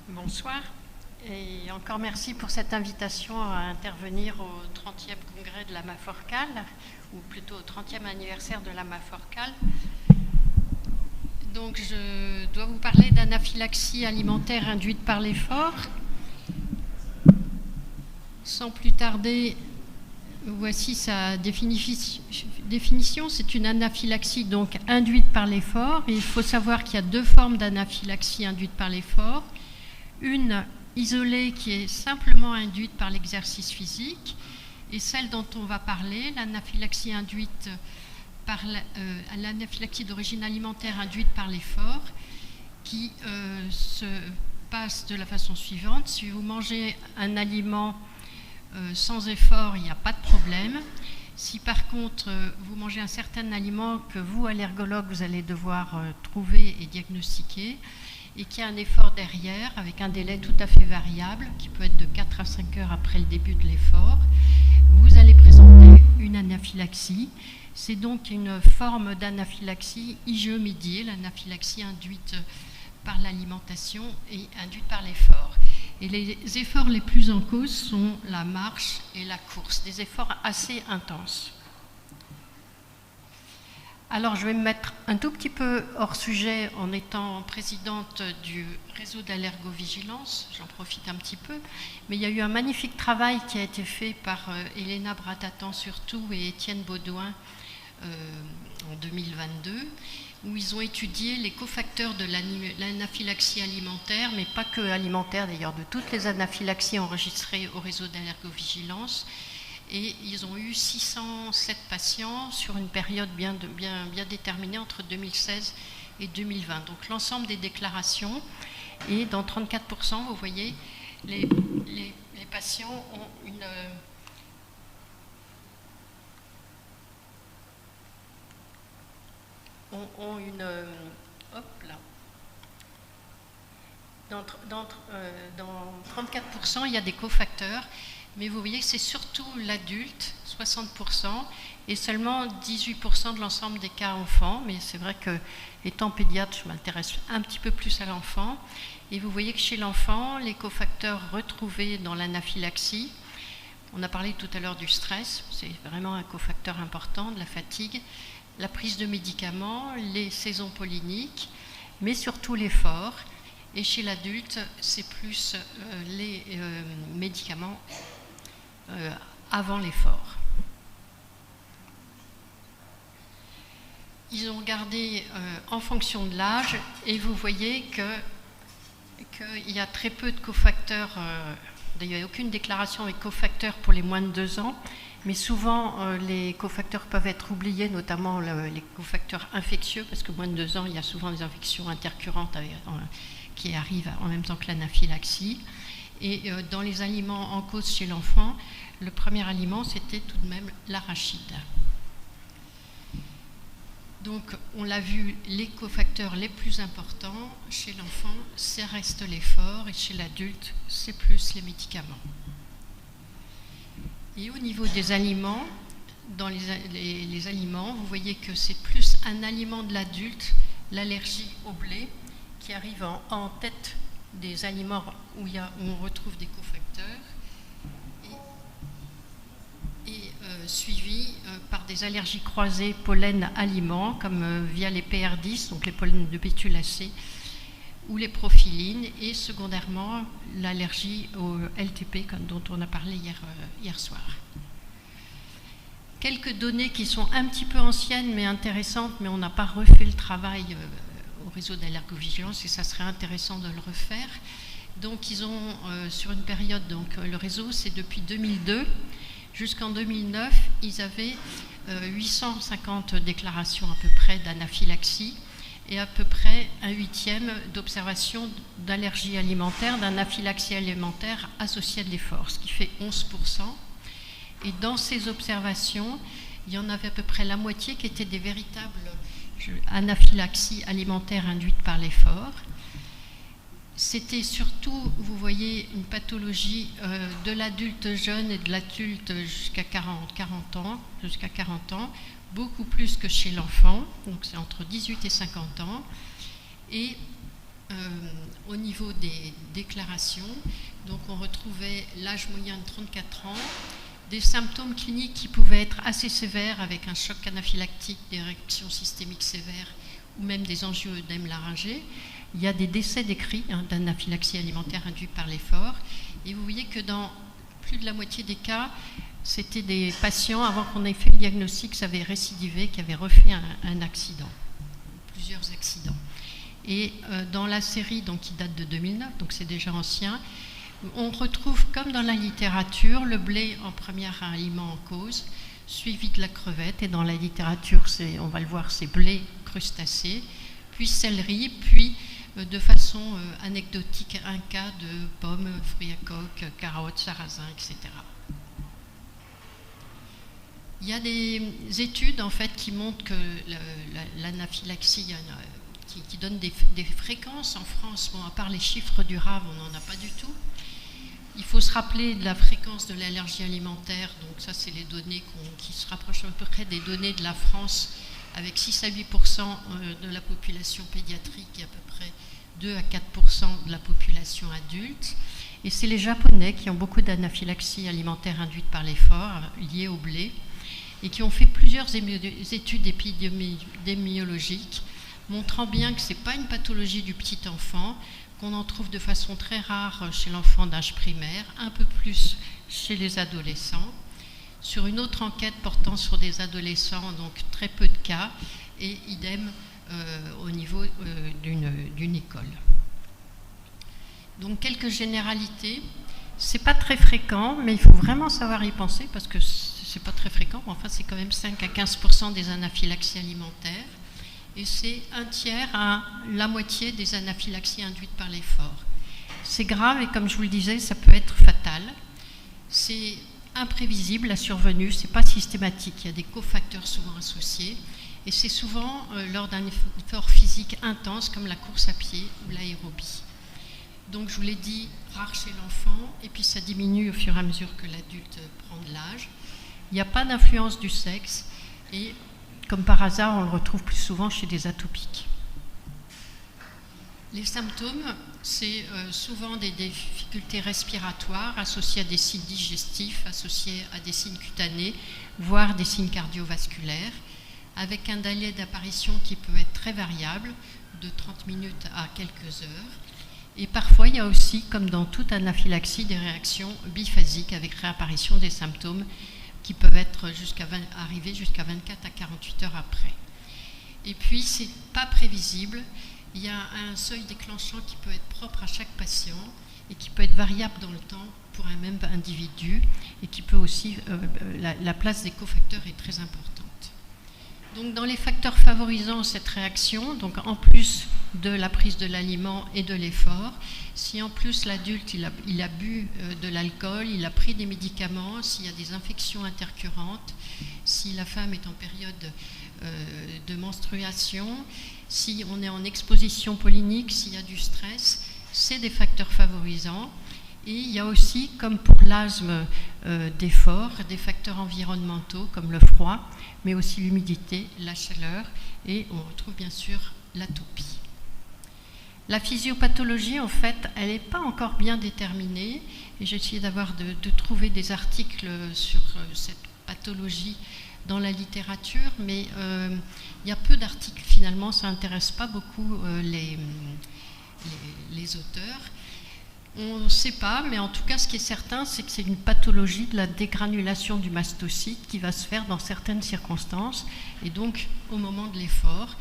Bonsoir et encore merci pour cette invitation à intervenir au 30e congrès de l'AMA-FORCAL, ou plutôt au 30e anniversaire de l'AMA-FORCAL. Donc je dois vous parler d'anaphylaxie alimentaire induite par l'effort. Sans plus tarder, voici sa définition. C'est une anaphylaxie donc induite par l'effort. Il faut savoir qu'il y a deux formes d'anaphylaxie induite par l'effort. Une isolée qui est simplement induite par l'exercice physique, et celle dont on va parler, l'anaphylaxie induite par l'anaphylaxie d'origine alimentaire induite par l'effort, qui se passe de la façon suivante. Si vous mangez un aliment sans effort, il n'y a pas de problème. Si par contre vous mangez un certain aliment que vous, allergologue, vous allez devoir trouver et diagnostiquer, et qu'il y a un effort derrière avec un délai tout à fait variable qui peut être de 4 à 5 heures après le début de l'effort, vous allez présenter une anaphylaxie. C'est donc une forme d'anaphylaxie IgE-médiée, l'anaphylaxie induite par l'alimentation et induite par l'effort. Et les efforts les plus en cause sont la marche et la course, des efforts assez intenses. Alors, je vais me mettre un tout petit peu hors sujet en étant présidente du réseau d'allergovigilance. J'en profite un petit peu. Mais il y a eu un magnifique travail qui a été fait par Elena Bratatan surtout et Étienne Baudouin en 2022, où ils ont étudié les cofacteurs de l'anaphylaxie alimentaire, mais pas que alimentaire d'ailleurs, de toutes les anaphylaxies enregistrées au réseau d'allergovigilance. Et ils ont eu 607 patients sur une période bien déterminée entre 2016 et 2020. Donc l'ensemble des déclarations, et dans 34%, vous voyez, les patients ont une... hop là. Dans 34%, il y a des cofacteurs. Mais vous voyez que c'est surtout l'adulte, 60%, et seulement 18% de l'ensemble des cas enfants. Mais c'est vrai que, étant pédiatre, je m'intéresse un petit peu plus à l'enfant. Et vous voyez que chez l'enfant, les cofacteurs retrouvés dans l'anaphylaxie, on a parlé tout à l'heure du stress, c'est vraiment un cofacteur important, de la fatigue, la prise de médicaments, les saisons polliniques, mais surtout l'effort. Et chez l'adulte, c'est plus les médicaments avant l'effort. Ils ont regardé en fonction de l'âge et vous voyez qu'il y a très peu de cofacteurs, il n'y a aucune déclaration avec cofacteurs pour les moins de 2 ans, mais souvent les cofacteurs peuvent être oubliés, notamment les cofacteurs infectieux, parce que moins de 2 ans, il y a souvent des infections intercurrentes qui arrivent en même temps que l'anaphylaxie. Et dans les aliments en cause chez l'enfant, le premier aliment, c'était tout de même l'arachide. Donc, on l'a vu, les cofacteurs les plus importants chez l'enfant, ça reste l'effort, et chez l'adulte, c'est plus les médicaments. Et au niveau des aliments, dans les aliments, vous voyez que c'est plus un aliment de l'adulte, l'allergie au blé, qui arrive en tête des aliments où on retrouve des cofacteurs, et suivi par des allergies croisées pollen-aliments, comme via les PR10, donc les pollens de bétulacées, ou les profilines, et secondairement l'allergie au LTP, dont on a parlé hier soir. Quelques données qui sont un petit peu anciennes mais intéressantes, mais on n'a pas refait le travail au réseau d'allergovigilance et ça serait intéressant de le refaire. Donc ils ont, sur une période, donc le réseau c'est depuis 2002 jusqu'en 2009, ils avaient 850 déclarations à peu près d'anaphylaxie et à peu près 1/8 d'observation d'allergie alimentaire, d'anaphylaxie alimentaire associée à de l'effort, ce qui fait 11%. Et dans ces observations, il y en avait à peu près la moitié qui étaient des véritables anaphylaxies alimentaires induites par l'effort. C'était surtout, vous voyez, une pathologie de l'adulte jeune et de l'adulte jusqu'à 40 ans, beaucoup plus que chez l'enfant, donc c'est entre 18 et 50 ans. Et au niveau des déclarations, donc on retrouvait l'âge moyen de 34 ans, des symptômes cliniques qui pouvaient être assez sévères avec un choc anaphylactique, des réactions systémiques sévères ou même des angioœdèmes laryngés. Il y a des décès décrits d'anaphylaxie alimentaire induite par l'effort. Et vous voyez que dans plus de la moitié des cas, c'était des patients, avant qu'on ait fait le diagnostic, qui avaient récidivé, qui avaient refait un accident, plusieurs accidents. Et dans la série donc, qui date de 2009, donc c'est déjà ancien, on retrouve, comme dans la littérature, le blé en premier aliment en cause, suivi de la crevette. Et dans la littérature, on va le voir, c'est blé crustacé, puis céleri, puis de façon anecdotique, un cas de pommes, fruits à coque, carottes, sarrasin, etc. Il y a des études en fait qui montrent que l'anaphylaxie, qui donnent des fréquences en France. Bon, à part les chiffres du RAV, on n'en a pas du tout. Il faut se rappeler de la fréquence de l'allergie alimentaire. Donc ça, c'est les données qui se rapprochent à peu près des données de la France, avec 6 à 8% de la population pédiatrique et à peu près 2 à 4% de la population adulte. Et c'est les Japonais qui ont beaucoup d'anaphylaxie alimentaire induite par l'effort, liée au blé, et qui ont fait plusieurs études épidémiologiques, montrant bien que ce n'est pas une pathologie du petit enfant, qu'on en trouve de façon très rare chez l'enfant d'âge primaire, un peu plus chez les adolescents. Sur une autre enquête portant sur des adolescents, donc très peu de cas, et idem au niveau d'une école. Donc quelques généralités. C'est pas très fréquent, mais il faut vraiment savoir y penser parce que c'est pas très fréquent. Enfin, c'est quand même 5 à 15% des anaphylaxies alimentaires. Et c'est un tiers à la moitié des anaphylaxies induites par l'effort. C'est grave et comme je vous le disais, ça peut être fatal. C'est imprévisible la survenue, c'est pas systématique. Il y a des cofacteurs souvent associés et c'est souvent lors d'un effort physique intense comme la course à pied ou l'aérobie. Donc je vous l'ai dit, rare chez l'enfant et puis ça diminue au fur et à mesure que l'adulte prend de l'âge. Il n'y a pas d'influence du sexe et comme par hasard, on le retrouve plus souvent chez des atopiques. Les symptômes, c'est souvent des difficultés respiratoires associées à des signes digestifs, associées à des signes cutanés, voire des signes cardiovasculaires, avec un délai d'apparition qui peut être très variable, de 30 minutes à quelques heures. Et parfois, il y a aussi, comme dans toute anaphylaxie, des réactions biphasiques avec réapparition des symptômes qui peuvent être arriver jusqu'à 24 à 48 heures après. Et puis, c'est pas prévisible. Il y a un seuil déclenchant qui peut être propre à chaque patient et qui peut être variable dans le temps pour un même individu et qui peut aussi, la place des cofacteurs est très importante. Donc, dans les facteurs favorisant cette réaction, donc en plus de la prise de l'aliment et de l'effort, si en plus l'adulte il a bu de l'alcool, il a pris des médicaments, s'il y a des infections intercurrentes, si la femme est en période de menstruation, si on est en exposition pollinique, s'il y a du stress, c'est des facteurs favorisants. Et il y a aussi, comme pour l'asthme d'effort, des facteurs environnementaux comme le froid, mais aussi l'humidité, la chaleur, et on retrouve bien sûr l'atopie. La physiopathologie, en fait, elle n'est pas encore bien déterminée, et j'ai essayé de trouver des articles sur cette pathologie dans la littérature, mais il y a peu d'articles finalement, ça n'intéresse pas beaucoup les auteurs. On ne sait pas, mais en tout cas, ce qui est certain, c'est que c'est une pathologie de la dégranulation du mastocyte qui va se faire dans certaines circonstances. Et donc, au moment de l'effort,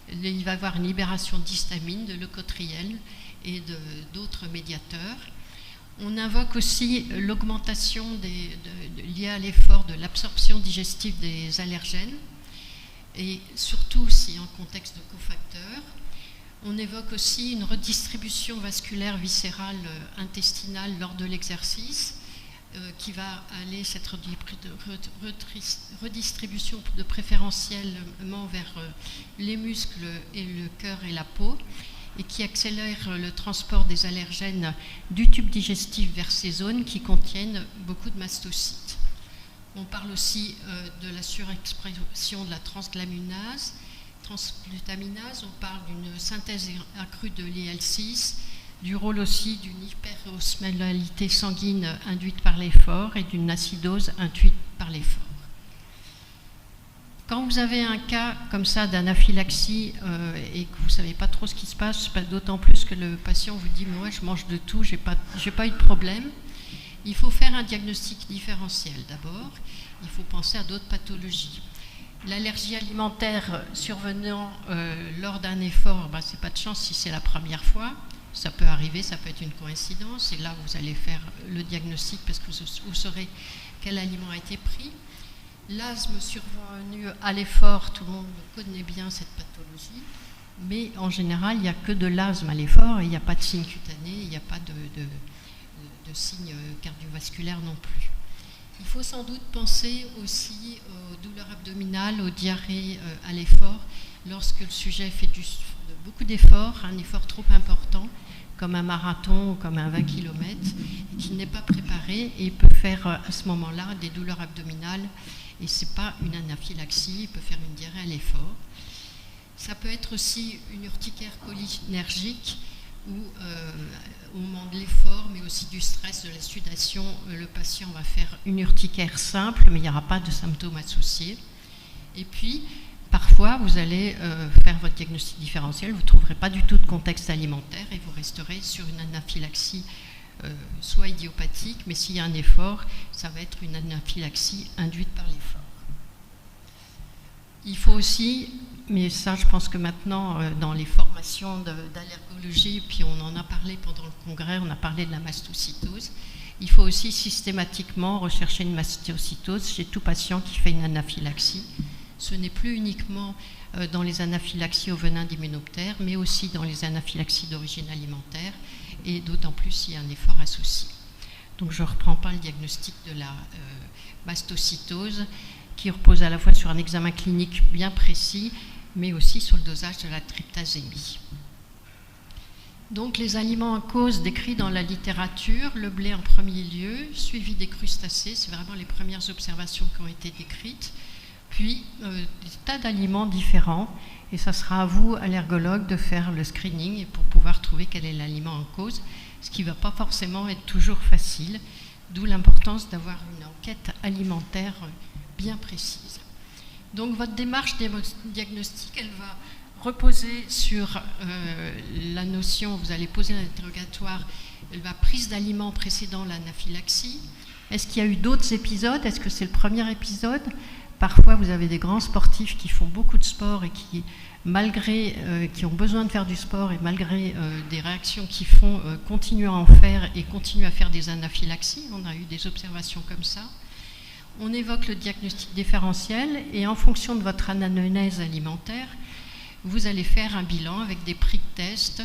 il va y avoir une libération d'histamine, de leucotriène et d'autres médiateurs. On invoque aussi l'augmentation liée à l'effort de l'absorption digestive des allergènes, et surtout aussi en contexte de cofacteurs. On évoque aussi une redistribution vasculaire viscérale intestinale lors de l'exercice qui va aller, cette redistribution de préférentiellement vers les muscles et le cœur et la peau et qui accélère le transport des allergènes du tube digestif vers ces zones qui contiennent beaucoup de mastocytes. On parle aussi de la surexpression de la transglaminase transglutaminase, on parle d'une synthèse accrue de l'IL6, du rôle aussi d'une hyperosmolalité sanguine induite par l'effort et d'une acidose induite par l'effort. Quand vous avez un cas comme ça d'anaphylaxie et que vous ne savez pas trop ce qui se passe, d'autant plus que le patient vous dit « moi je mange de tout, j'ai pas eu de problème », il faut faire un diagnostic différentiel d'abord, il faut penser à d'autres pathologies. L'allergie alimentaire survenant lors d'un effort, ce n'est pas de chance si c'est la première fois, ça peut arriver, ça peut être une coïncidence, et là vous allez faire le diagnostic parce que vous saurez quel aliment a été pris. L'asthme survenu à l'effort, tout le monde connaît bien cette pathologie, mais en général, il n'y a que de l'asthme à l'effort et il n'y a pas de signe cutané, il n'y a pas de signe cardiovasculaire non plus. Il faut sans doute penser aussi aux douleurs abdominales, aux diarrhées à l'effort, lorsque le sujet fait beaucoup d'efforts, un effort trop important, comme un marathon ou comme un 20 km, et qu'il n'est pas préparé et peut faire à ce moment-là des douleurs abdominales. Et ce n'est pas une anaphylaxie, il peut faire une diarrhée à l'effort. Ça peut être aussi une urticaire cholinergique où au moment de l'effort, mais aussi du stress, de la sudation, le patient va faire une urticaire simple, mais il n'y aura pas de symptômes associés. Et puis, parfois, vous allez faire votre diagnostic différentiel, vous ne trouverez pas du tout de contexte alimentaire et vous resterez sur une anaphylaxie soit idiopathique, mais s'il y a un effort, ça va être une anaphylaxie induite par l'effort. Il faut aussi, mais ça je pense que maintenant dans les formations d'allergologie, puis on en a parlé pendant le congrès, on a parlé de la mastocytose, il faut aussi systématiquement rechercher une mastocytose chez tout patient qui fait une anaphylaxie. Ce n'est plus uniquement dans les anaphylaxies au venin d'hyménoptère, mais aussi dans les anaphylaxies d'origine alimentaire, et d'autant plus s'il y a un effort associé. Donc je ne reprends pas le diagnostic de la mastocytose, qui repose à la fois sur un examen clinique bien précis, mais aussi sur le dosage de la tryptasémie. Donc les aliments en cause décrits dans la littérature, le blé en premier lieu, suivi des crustacés, c'est vraiment les premières observations qui ont été décrites, puis des tas d'aliments différents, et ça sera à vous, allergologue, de faire le screening pour pouvoir trouver quel est l'aliment en cause, ce qui ne va pas forcément être toujours facile, d'où l'importance d'avoir une enquête alimentaire bien précise. Donc votre démarche diagnostique, elle va reposer sur la notion, vous allez poser un interrogatoire, la prise d'aliments précédant l'anaphylaxie. Est-ce qu'il y a eu d'autres épisodes? Est-ce que c'est le premier épisode? Parfois, vous avez des grands sportifs qui font beaucoup de sport et qui, qui ont besoin de faire du sport et malgré des réactions qu'ils font, continuent à en faire et continuent à faire des anaphylaxies. On a eu des observations comme ça. On évoque le diagnostic différentiel et en fonction de votre anamnèse alimentaire, vous allez faire un bilan avec des prix de test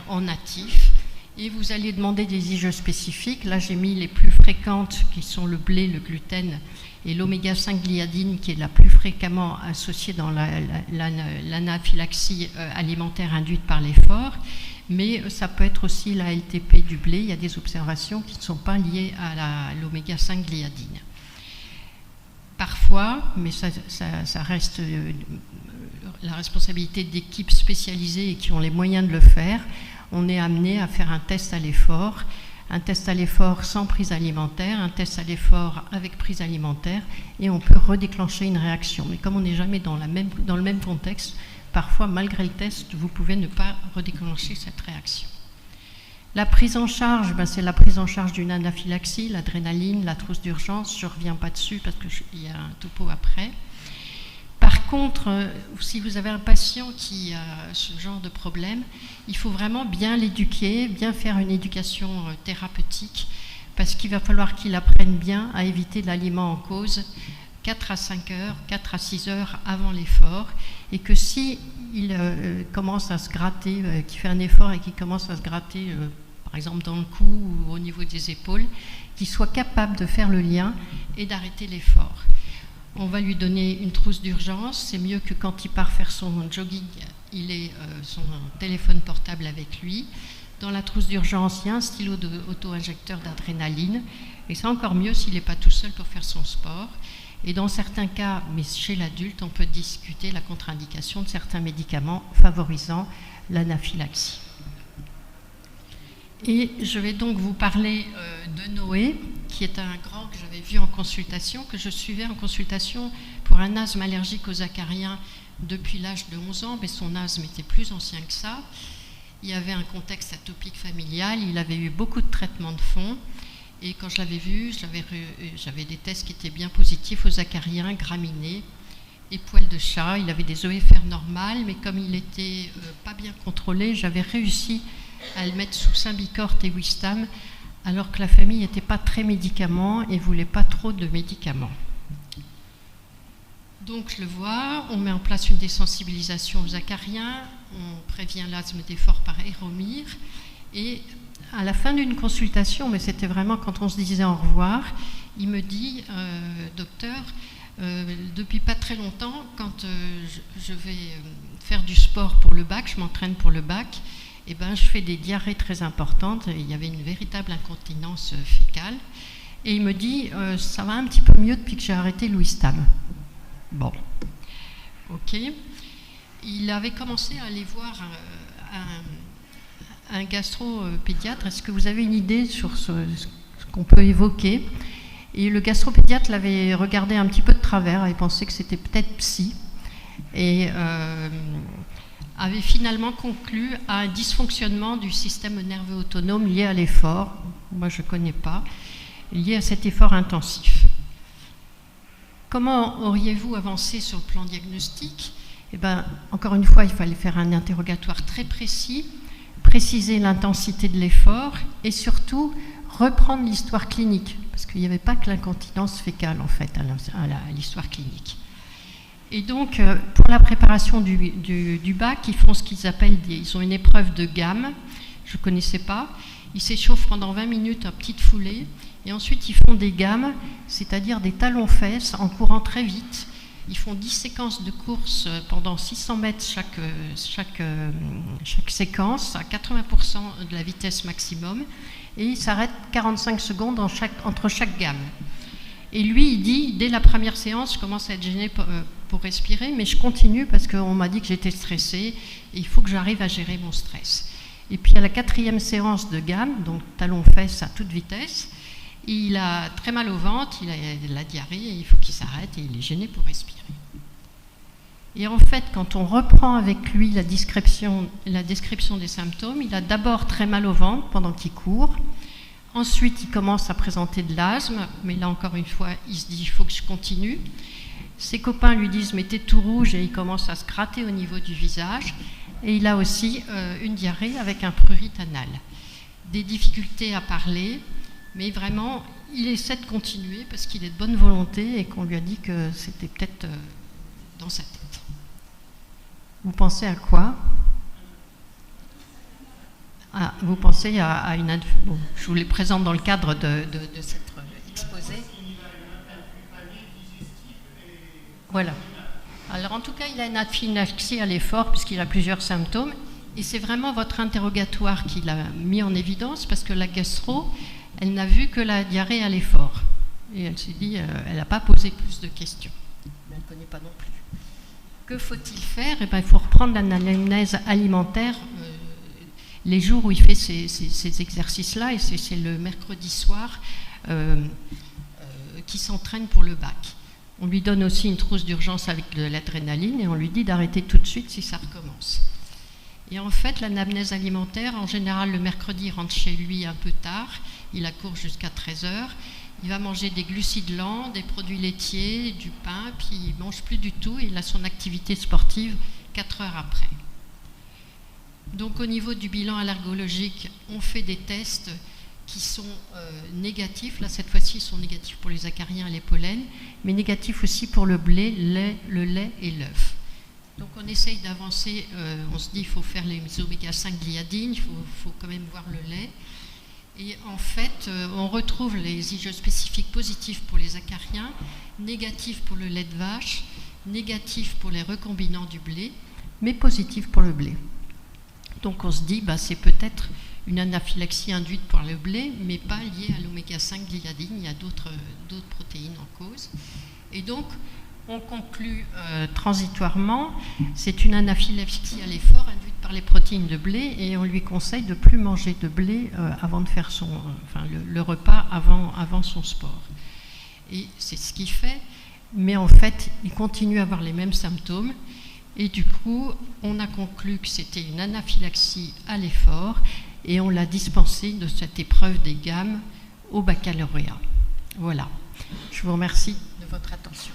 en natif et vous allez demander des IgE spécifiques. Là, j'ai mis les plus fréquentes qui sont le blé, le gluten et l'oméga 5 gliadine qui est la plus fréquemment associée dans l'anaphylaxie alimentaire induite par l'effort. Mais ça peut être aussi la LTP du blé. Il y a des observations qui ne sont pas liées à l'oméga 5 gliadine. Parfois, mais ça reste la responsabilité d'équipes spécialisées et qui ont les moyens de le faire, on est amené à faire un test à l'effort sans prise alimentaire, un test à l'effort avec prise alimentaire, et on peut redéclencher une réaction. Mais comme on n'est jamais dans le même contexte, parfois, malgré le test, vous pouvez ne pas redéclencher cette réaction. La prise en charge, c'est la prise en charge d'une anaphylaxie, l'adrénaline, la trousse d'urgence. Je ne reviens pas dessus parce qu'il y a un topo après. Par contre, si vous avez un patient qui a ce genre de problème, il faut vraiment bien l'éduquer, bien faire une éducation thérapeutique, parce qu'il va falloir qu'il apprenne bien à éviter l'aliment en cause 4 à 5 heures, 4 à 6 heures avant l'effort, et que si il commence à se gratter, qu'il fait un effort et qu'il commence à se gratter, par exemple dans le cou ou au niveau des épaules, qu'il soit capable de faire le lien et d'arrêter l'effort. On va lui donner une trousse d'urgence, c'est mieux que quand il part faire son jogging, il ait son téléphone portable avec lui. Dans la trousse d'urgence, il y a un stylo auto-injecteur d'adrénaline, et c'est encore mieux s'il n'est pas tout seul pour faire son sport. Et dans certains cas, mais chez l'adulte, on peut discuter la contre-indication de certains médicaments favorisant l'anaphylaxie. Et je vais donc vous parler de Noé, qui est un grand que j'avais vu en consultation, que je suivais en consultation pour un asthme allergique aux acariens depuis l'âge de 11 ans, mais son asthme était plus ancien que ça. Il y avait un contexte atopique familial, il avait eu beaucoup de traitements de fond. Et quand je l'avais vu, j'avais des tests qui étaient bien positifs aux acariens, graminées et poils de chat. Il avait des OFR normales, mais comme il n'était pas bien contrôlé, j'avais réussi à le mettre sous Symbicort et Wistam, alors que la famille n'était pas très médicaments et ne voulait pas trop de médicaments. Donc je le vois, on met en place une désensibilisation aux acariens, on prévient l'asthme d'effort par Aéromir, et à la fin d'une consultation, mais c'était vraiment quand on se disait au revoir, il me dit, docteur, depuis pas très longtemps, quand je vais faire du sport pour le bac, je m'entraîne pour le bac, et ben, je fais des diarrhées très importantes, il y avait une véritable incontinence fécale, et il me dit, ça va un petit peu mieux depuis que j'ai arrêté le Wistam. Bon, ok. Il avait commencé à aller voir un gastropédiatre. Est-ce que vous avez une idée sur ce qu'on peut évoquer? Et le gastropédiatre l'avait regardé un petit peu de travers et pensait que c'était peut-être psy. Et avait finalement conclu à un dysfonctionnement du système nerveux autonome lié à l'effort, moi je ne connais pas, lié à cet effort intensif. Comment auriez-vous avancé sur le plan diagnostic? Eh bien, encore une fois, il fallait faire un interrogatoire très précis, préciser l'intensité de l'effort et surtout reprendre l'histoire clinique, parce qu'il n'y avait pas que l'incontinence fécale en fait à l'histoire clinique. Et donc, pour la préparation du bac, ils font ce qu'ils appellent, ils ont une épreuve de gamme, je ne connaissais pas, ils s'échauffent pendant 20 minutes à petite foulée, et ensuite ils font des gammes, c'est-à-dire des talons-fesses en courant très vite. Ils font 10 séquences de course pendant 600 mètres chaque séquence, à 80% de la vitesse maximum, et ils s'arrêtent 45 secondes entre chaque gamme. Et lui, il dit, dès la première séance, je commence à être gêné pour respirer, mais je continue parce qu'on m'a dit que j'étais stressée, et il faut que j'arrive à gérer mon stress. Et puis à la 4e séance de gamme, donc talons-fesses à toute vitesse, il a très mal au ventre, il a de la diarrhée, et il faut qu'il s'arrête et il est gêné pour respirer. Et en fait, quand on reprend avec lui la description des symptômes, il a d'abord très mal au ventre pendant qu'il court. Ensuite, il commence à présenter de l'asthme, mais là encore une fois, il se dit il faut que je continue. Ses copains lui disent mais t'es tout rouge, et il commence à se gratter au niveau du visage. Et il a aussi une diarrhée avec un prurit anal. Des difficultés à parler, mais vraiment, il essaie de continuer parce qu'il est de bonne volonté et qu'on lui a dit que c'était peut-être dans sa tête. Vous pensez à quoi? Vous pensez à une... Bon, je vous les présente dans le cadre de cet exposé. Voilà. Alors en tout cas, il a une anaphylaxie à l'effort puisqu'il a plusieurs symptômes. Et c'est vraiment votre interrogatoire qui l'a mis en évidence parce que la gastro, elle n'a vu que la diarrhée à l'effort. Et elle s'est dit, elle n'a pas posé plus de questions. Mais elle ne connaît pas non plus. Que faut-il faire? Eh bien, il faut reprendre l'anamnèse alimentaire les jours où il fait ces exercices-là, et c'est le mercredi soir qui s'entraîne pour le bac. On lui donne aussi une trousse d'urgence avec de l'adrénaline et on lui dit d'arrêter tout de suite si ça recommence. Et en fait, l'anamnèse alimentaire, en général, le mercredi, il rentre chez lui un peu tard, il a cours jusqu'à 13h, il va manger des glucides lents, des produits laitiers, du pain, puis il ne mange plus du tout, et il a son activité sportive 4 heures après. Donc au niveau du bilan allergologique, on fait des tests qui sont négatifs. Là, cette fois-ci, ils sont négatifs pour les acariens et les pollens, mais négatifs aussi pour le blé, le lait et l'œuf. Donc on essaye d'avancer, on se dit qu'il faut faire les oméga-5 gliadines, il faut quand même voir le lait. Et en fait, on retrouve les IgE spécifiques positifs pour les acariens, négatifs pour le lait de vache, négatifs pour les recombinants du blé, mais positifs pour le blé. Donc on se dit, c'est peut-être une anaphylaxie induite par le blé, mais pas liée à l'oméga-5 gliadine. Il y a d'autres protéines en cause. Et donc, on conclut transitoirement, c'est une anaphylaxie à l'effort induite par les protéines de blé, et on lui conseille de ne plus manger de blé avant de faire le repas avant son sport. Et c'est ce qu'il fait, mais en fait, il continue à avoir les mêmes symptômes. Et du coup, on a conclu que c'était une anaphylaxie à l'effort, et on l'a dispensé de cette épreuve des gammes au baccalauréat. Voilà. Je vous remercie de votre attention.